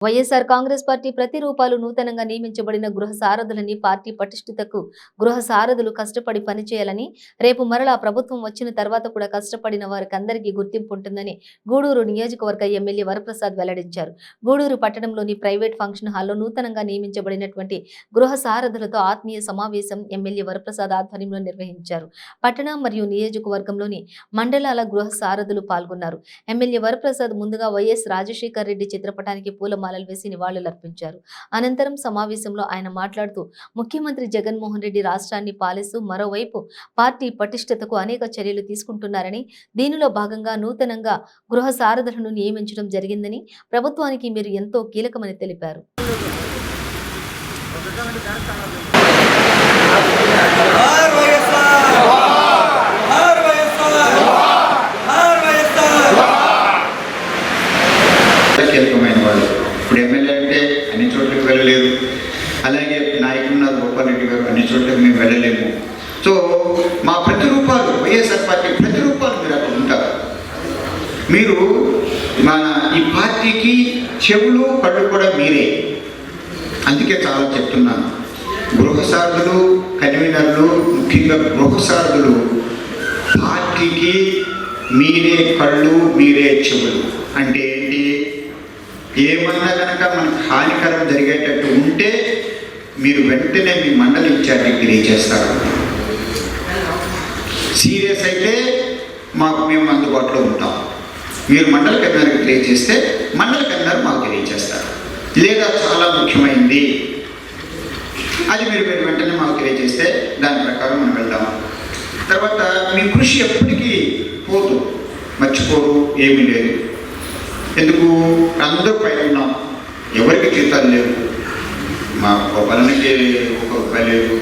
YSR Congress party ప్రతిరూపాలు నూతనంగా నియమించబడిన గృహ సారథులని పార్టీ పటిష్టతకు గృహ సారథులు కష్టపడి పనిచేయాలని, రేపు మరలా ప్రభుత్వం వచ్చిన తర్వాత కూడా కష్టపడిన వారికందరికీ గుర్తింపు ఉంటుందని గూడూరు నియోజకవర్గ ఎమ్మెల్యే వరప్రసాద్ వెల్లడించారు. గూడూరు పట్టణంలోని ప్రైవేట్ ఫంక్షన్ హాల్లో నూతనంగా నియమించబడినటువంటి గృహ సారథులతో ఆత్మీయ సమావేశం ఎమ్మెల్యే వరప్రసాద్ ఆధ్వర్యంలో నిర్వహించారు. పట్టణ మరియు నియోజకవర్గంలోని మండలాల గృహ సారథులు పాల్గొన్నారు. ఎమ్మెల్యే వరప్రసాద్ ముందుగా వైఎస్ రాజశేఖర్ రెడ్డి చిత్రపటానికి పూలమాలలు వేసి నివాళులర్పించారు. అనంతరం సమావేశంలో ఆయన మాట్లాడుతూ, ముఖ్యమంత్రి జగన్మోహన్ రెడ్డి రాష్ట్రాన్ని పాలిస్తూ మరోవైపు పార్టీ పటిష్టతకు అనేక చర్యలు తీసుకుంటున్నారని, దీనిలో భాగంగా నూతనంగా గృహ సారథులను నియమించడం జరిగిందని, ప్రభుత్వానికి మీరు ఎంతో కీలకమని తెలిపారు. కీలకమైన వాళ్ళు ఇప్పుడు ఎమ్మెల్యే అంటే అన్ని చోట్లకి వెళ్ళలేదు, అలాగే నాయకులు ఉన్నారు గోపాల్ రెడ్డి గారు, అన్ని చోట్లకి మేము వెళ్ళలేము. సో మా ప్రతిరూపాలు వైఎస్ఆర్ పార్టీ ప్రతిరూపాలు మీరు అక్కడ ఉంటారు. మీరు మన ఈ పార్టీకి చెవులు కళ్ళు కూడా మీరే. అందుకే చాలా చెప్తున్నాను, గృహసారథులు కన్వీనర్లు, ముఖ్యంగా గృహసారథులు పార్టీకి మీరే కళ్ళు మీరే చెవులు. అంటే ఏంటి, ఏమన్నా కనుక మనకు హానికరం జరిగేటట్టు ఉంటే మీరు వెంటనే మీ మండలి ఇన్ఛార్జికి తెలియజేస్తారు. సీరియస్ అయితే మేము అందుబాటులో ఉంటాం. మీరు మండల కన్వీనర్కి తెలియజేస్తే మండల కన్వీనర్ మాకు తెలియజేస్తారు. లేదా చాలా ముఖ్యమైనది అది మీరు వెంటనే మాకు తెలియజేస్తే దాని ప్రకారం మనం వెళ్దాం. తర్వాత మీ కృషి ఎప్పటికీ పోదు, మర్చిపోరు, ఏమీ లేదు. ఎందుకు అందరూ పైన ఉన్నాం, ఎవరికి జీతాలు లేవు. మా గోపాలనికి 1 రూపాయి లేదు,